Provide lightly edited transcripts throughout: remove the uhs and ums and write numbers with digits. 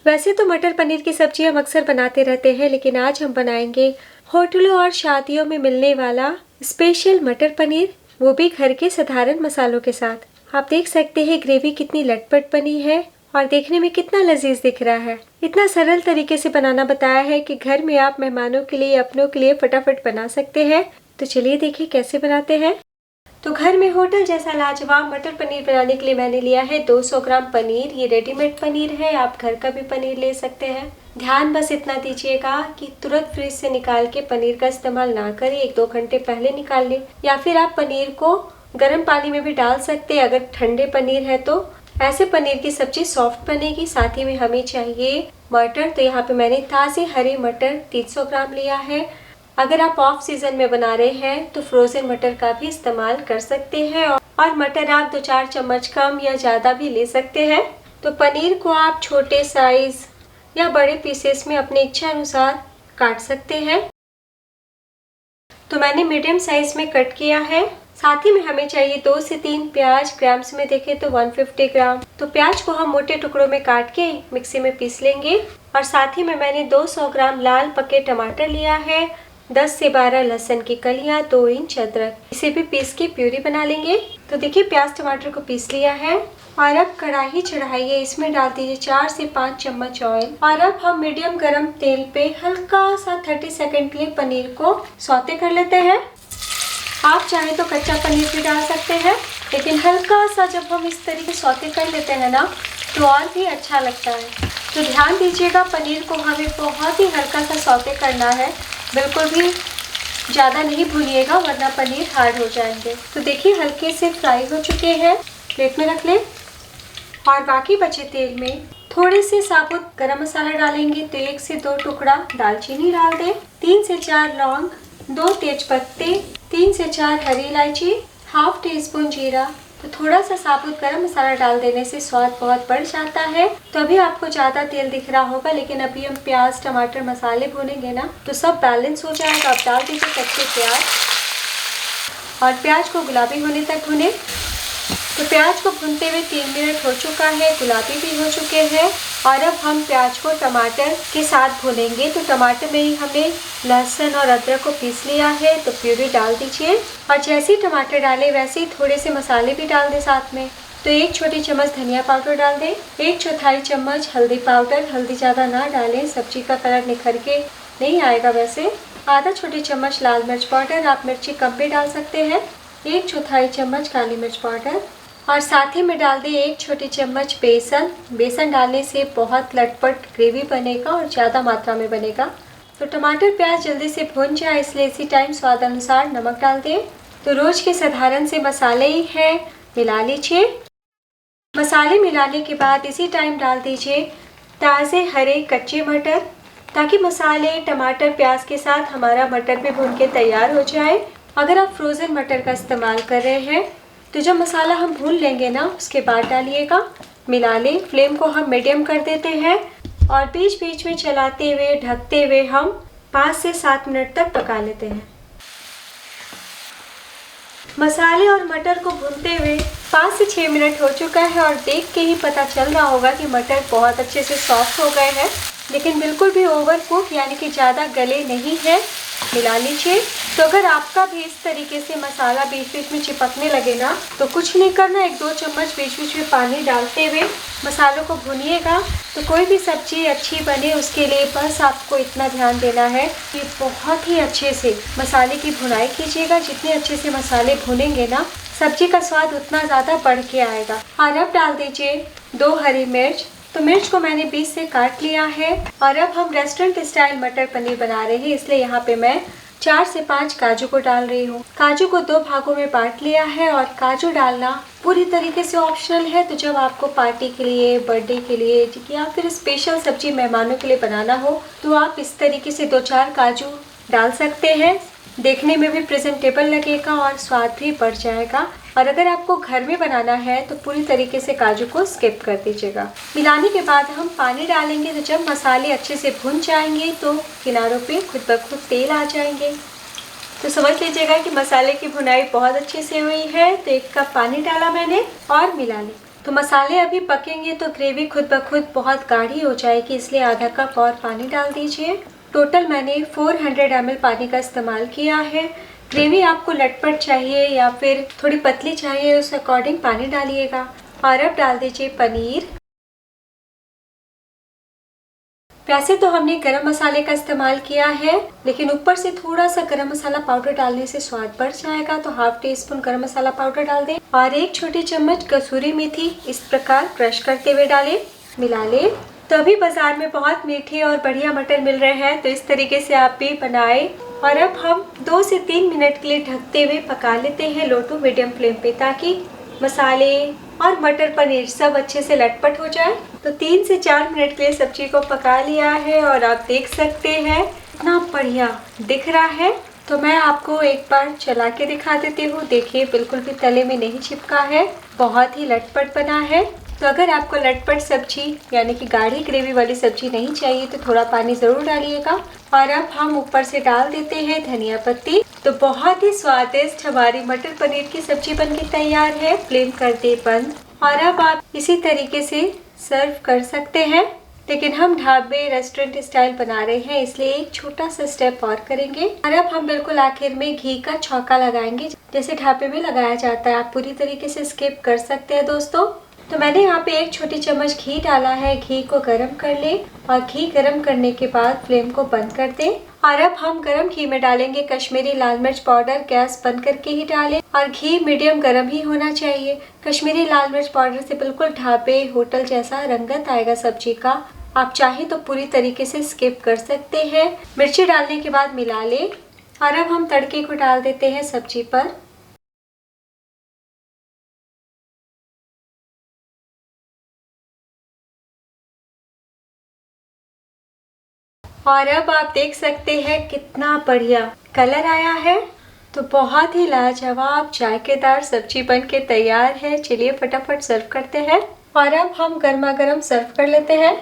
वैसे तो मटर पनीर की सब्जी हम अक्सर बनाते रहते हैं, लेकिन आज हम बनाएंगे होटलों और शादियों में मिलने वाला स्पेशल मटर पनीर, वो भी घर के साधारण मसालों के साथ। आप देख सकते हैं ग्रेवी कितनी लटपट बनी है और देखने में कितना लजीज दिख रहा है। इतना सरल तरीके से बनाना बताया है कि घर में आप मेहमानों के लिए, अपनों के लिए फटाफट बना सकते हैं। तो चलिए देखिए कैसे बनाते हैं। तो घर में होटल जैसा लाजवाब मटर पनीर बनाने के लिए मैंने लिया है 200 ग्राम पनीर। ये रेडीमेड पनीर है, आप घर का भी पनीर ले सकते हैं। ध्यान बस इतना दीजिएगा कि तुरंत फ्रिज से निकाल के पनीर का इस्तेमाल ना करें, 1-2 घंटे पहले निकाल लें, या फिर आप पनीर को गर्म पानी में भी डाल सकते हैं अगर ठंडे पनीर है तो। ऐसे पनीर की सब्जी सॉफ्ट बनेगी। साथ ही में हमें चाहिए मटर, तो यहाँ पे मैंने ताज़े हरे मटर 300 ग्राम लिया है। अगर आप ऑफ सीजन में बना रहे हैं तो फ्रोजन मटर का भी इस्तेमाल कर सकते हैं, और मटर आप 2-4 चम्मच कम या ज़्यादा भी ले सकते हैं। तो पनीर को आप छोटे साइज या बड़े पीसेस में अपनी इच्छा अनुसार काट सकते हैं। तो मैंने मीडियम साइज में कट किया है। साथ ही में हमें चाहिए 2 से 3 प्याज, ग्राम्स में देखें तो 150 ग्राम। तो प्याज को हम मोटे टुकड़ों में काट के मिक्सी में पीस लेंगे। और साथ ही में मैंने 200 ग्राम लाल पके टमाटर लिया है, 10 से 12 लहसुन की कलियां, 2 इंच अदरक, इसे भी पीस के प्यूरी बना लेंगे। तो देखिए प्याज टमाटर को पीस लिया है और अब कढ़ाई चढ़ाइए, इसमें डाल दीजिए 4 से 5 चम्मच ऑयल। और अब हम मीडियम गरम तेल पे हल्का सा 30 सेकंड के लिए पनीर को सौते कर लेते हैं। आप चाहे तो कच्चा पनीर भी डाल सकते हैं, लेकिन हल्का सा जब हम इस तरीके से सौते कर लेते हैं ना तो और भी अच्छा लगता है। तो ध्यान दीजिएगा पनीर को हमें बहुत ही हल्का सा सौते करना है, बिल्कुल भी ज़्यादा नहीं भूनिएगा वरना पनीर हार्ड हो जाएंगे। तो देखिए हल्के से फ्राई हो चुके हैं, प्लेट में रख लें। और बाकी बचे तेल में थोड़े से साबुत गरम मसाला डालेंगे। तो 1 से 2 टुकड़ा दालचीनी डाल दें, 3 से 4 लौंग, 2 तेज पत्ते, 3 से 4 हरी इलायची, हाफ टी स्पून जीरा। तो थोड़ा सा साबुत गरम मसाला डाल देने से स्वाद बहुत बढ़ जाता है। तो अभी आपको ज़्यादा तेल दिख रहा होगा, लेकिन अभी हम प्याज टमाटर मसाले भूनेंगे ना तो सब बैलेंस हो जाएगा। अब डाल दीजिए कच्चे प्याज और प्याज को गुलाबी होने तक भुने। तो प्याज को भूनते हुए 3 मिनट हो चुका है, गुलाबी भी हो चुके हैं। और अब हम प्याज को टमाटर के साथ भूनेंगे। तो टमाटर में ही हमने लहसुन और अदरक को पीस लिया है, तो प्यूरी डाल दीजिए। और जैसे ही टमाटर डालें वैसे ही थोड़े से मसाले भी डाल दें साथ में। तो 1 छोटी चम्मच धनिया पाउडर डाल दें, 1/4 चम्मच हल्दी पाउडर, हल्दी ज़्यादा ना डालें, सब्जी का कलर निखर के नहीं आएगा। वैसे आधा छोटी चम्मच लाल मिर्च पाउडर, आप मिर्ची कम भी डाल सकते हैं, 1/4 चम्मच काली मिर्च पाउडर। और साथ ही में डाल दें 1 छोटी चम्मच बेसन। बेसन डालने से बहुत लटपट ग्रेवी बनेगा और ज़्यादा मात्रा में बनेगा। तो टमाटर प्याज जल्दी से भुन जाए, इसलिए इसी टाइम स्वाद अनुसार नमक डाल दें। तो रोज के साधारण से मसाले ही हैं, मिला लीजिए। मसाले मिलाने के बाद इसी टाइम डाल दीजिए ताज़े हरे कच्चे मटर, ताकि मसाले टमाटर प्याज के साथ हमारा मटर भी भून के तैयार हो जाए। अगर आप फ्रोज़न मटर का इस्तेमाल कर रहे हैं तो जब मसाला हम भून लेंगे ना उसके बाद डालिएगा। मिला लें, फ्लेम को हम मीडियम कर देते हैं और बीच बीच में चलाते हुए ढकते हुए हम 5 से 7 मिनट तक पका लेते हैं। मसाले और मटर को भूनते हुए 5 से 6 मिनट हो चुका है और देख के ही पता चल रहा होगा कि मटर बहुत अच्छे से सॉफ्ट हो गए हैं, लेकिन बिल्कुल भी ओवर कुक यानी कि ज़्यादा गले नहीं है। मिला लीजिए। तो अगर आपका भी इस तरीके से मसाला बीच बीच में चिपकने लगे ना तो कुछ नहीं करना, 1-2 चम्मच बीच बीच में पानी डालते हुए मसालों को भूनिएगा। तो कोई भी सब्जी अच्छी बने उसके लिए बस आपको इतना ध्यान देना है कि बहुत ही अच्छे से मसाले की भुनाई कीजिएगा। जितने अच्छे से मसाले भुनेंगे ना सब्जी का स्वाद उतना ज़्यादा बढ़ के आएगा। और अब डाल दीजिए 2 हरी मिर्च। तो मिर्च को मैंने 20 से काट लिया है। और अब हम रेस्टोरेंट स्टाइल मटर पनीर बना रहे हैं, इसलिए यहाँ पे मैं 4 से 5 काजू को डाल रही हूँ। काजू को 2 भागों में बांट लिया है और काजू डालना पूरी तरीके से ऑप्शनल है। तो जब आपको पार्टी के लिए, बर्थडे के लिए या फिर स्पेशल सब्जी मेहमानों के लिए बनाना हो तो आप इस तरीके से 2-4 काजू डाल सकते हैं। देखने में भी प्रेजेंटेबल लगेगा और स्वाद भी बढ़ जाएगा। और अगर आपको घर में बनाना है तो पूरी तरीके से काजू को स्किप कर दीजिएगा। मिलाने के बाद हम पानी डालेंगे। तो जब मसाले अच्छे से भुन जाएंगे तो किनारों पे खुद ब खुद तेल आ जाएंगे। तो समझ लीजिएगा कि मसाले की भुनाई बहुत अच्छे से हुई है। तो 1 कप पानी डाला मैंने और मिला लें। तो मसाले अभी पकेंगे तो ग्रेवी खुद ब खुद बहुत गाढ़ी हो जाएगी, इसलिए आधा कप और पानी डाल दीजिए। टोटल मैंने 400 ml पानी का इस्तेमाल किया है। ग्रेवी आपको लटपट चाहिए या फिर थोड़ी पतली चाहिए, उस अकॉर्डिंग पानी डालिएगा। और अब डाल दीजिए पनीर। वैसे तो हमने गरम मसाले का इस्तेमाल किया है, लेकिन ऊपर से थोड़ा सा गरम मसाला पाउडर डालने से स्वाद बढ़ जाएगा, तो हाफ टी स्पून गरम मसाला पाउडर डाल दें और 1 छोटी चम्मच कसूरी मेथी इस प्रकार क्रश करते हुए डालें, मिला लें। तो अभी बाजार में बहुत मीठे और बढ़िया मटर मिल रहे हैं, तो इस तरीके से आप भी बनाएं। और अब हम 2 से 3 मिनट के लिए ढकते हुए पका लेते हैं लो टू मीडियम फ्लेम पे, ताकि मसाले और मटर पनीर सब अच्छे से लटपट हो जाए। तो 3 से 4 मिनट के लिए सब्जी को पका लिया है और आप देख सकते हैं कितना बढ़िया दिख रहा है। तो मैं आपको एक बार चला के दिखा देती हूँ। देखिए बिल्कुल भी तले में नहीं चिपका है, बहुत ही लटपट बना है। तो अगर आपको लटपट सब्जी यानी कि गाढ़ी ग्रेवी वाली सब्जी नहीं चाहिए तो थोड़ा पानी ज़रूर डालिएगा। और अब हम ऊपर से डाल देते हैं धनिया पत्ती। तो बहुत ही स्वादिष्ट हमारी मटर पनीर की सब्जी बनके तैयार है। फ्लेम कर दे बंद। और अब आप इसी तरीके से सर्व कर सकते हैं, लेकिन हम ढाबे रेस्टोरेंट स्टाइल बना रहे हैं, इसलिए एक छोटा सा स्टेप और करेंगे। और अब हम बिल्कुल आखिर में घी का छौंका लगाएंगे, जैसे ढाबे में लगाया जाता है। आप पूरी तरीके से स्किप कर सकते हैं दोस्तों। तो मैंने यहाँ पे 1 छोटी चम्मच घी डाला है। घी को गरम कर ले और घी गरम करने के बाद फ्लेम को बंद कर दें। और अब हम गरम घी में डालेंगे कश्मीरी लाल मिर्च पाउडर। गैस बंद करके ही डालें और घी मीडियम गरम ही होना चाहिए। कश्मीरी लाल मिर्च पाउडर से बिल्कुल ढाबे होटल जैसा रंगत आएगा सब्जी का। आप चाहें तो पूरी तरीके से स्किप कर सकते हैं। मिर्ची डालने के बाद मिला लें और अब हम तड़के को डाल देते हैं सब्जी पर। और अब आप देख सकते हैं कितना बढ़िया कलर आया है। तो बहुत ही लाजवाब जायकेदार सब्जी बन के तैयार है। चलिए फटाफट सर्व करते हैं। और अब हम गर्मा गर्म सर्व कर लेते हैं।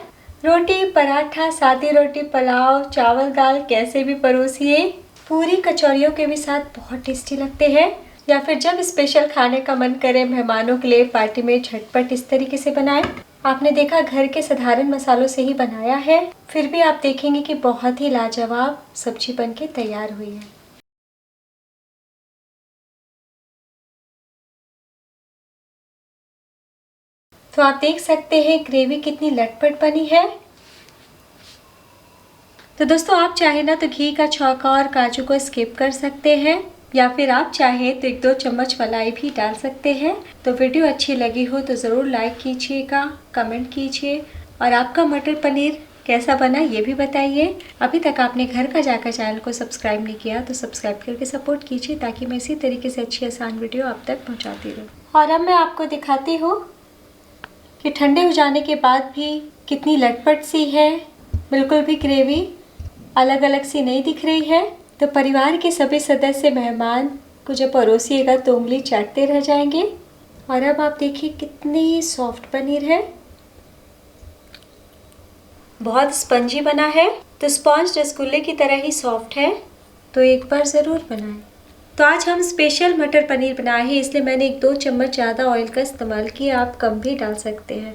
रोटी, पराठा, सादी रोटी, पुलाव, चावल, दाल कैसे भी परोसिए। पूरी कचौरियों के भी साथ बहुत टेस्टी लगते हैं। या फिर जब स्पेशल खाने का मन करे मेहमानों के लिए पार्टी में, झटपट इस तरीके से बनाएं। आपने देखा घर के साधारण मसालों से ही बनाया है, फिर भी आप देखेंगे कि बहुत ही लाजवाब सब्जी बनके तैयार हुई है। तो आप देख सकते हैं ग्रेवी कितनी लटपट बनी है। तो दोस्तों आप चाहे ना तो घी का छौंका और काजू को स्किप कर सकते हैं, या फिर आप चाहें तो 1-2 चम्मच मलाई भी डाल सकते हैं। तो वीडियो अच्छी लगी हो तो ज़रूर लाइक कीजिएगा, कमेंट कीजिए और आपका मटर पनीर कैसा बना ये भी बताइए। अभी तक आपने घर का जाकर चैनल को सब्सक्राइब नहीं किया तो सब्सक्राइब करके सपोर्ट कीजिए, ताकि मैं इसी तरीके से अच्छी आसान वीडियो आप तक पहुँचाती रहूँ। और अब मैं आपको दिखाती हूँ कि ठंडे हो जाने के बाद भी कितनी लटपट सी है। बिल्कुल भी ग्रेवी अलग अलग सी नहीं दिख रही है। तो परिवार के सभी सदस्य मेहमान को जब परोसिएगा तो उंगली चाटते रह जाएंगे। और अब आप देखिए कितनी सॉफ्ट पनीर है, बहुत स्पंजी बना है। तो स्पॉन्ज रसगुल्ले की तरह ही सॉफ्ट है, तो एक बार ज़रूर बनाएं। तो आज हम स्पेशल मटर पनीर बनाए हैं, इसलिए मैंने 1-2 चम्मच ज़्यादा ऑयल का इस्तेमाल किया। आप कम भी डाल सकते हैं।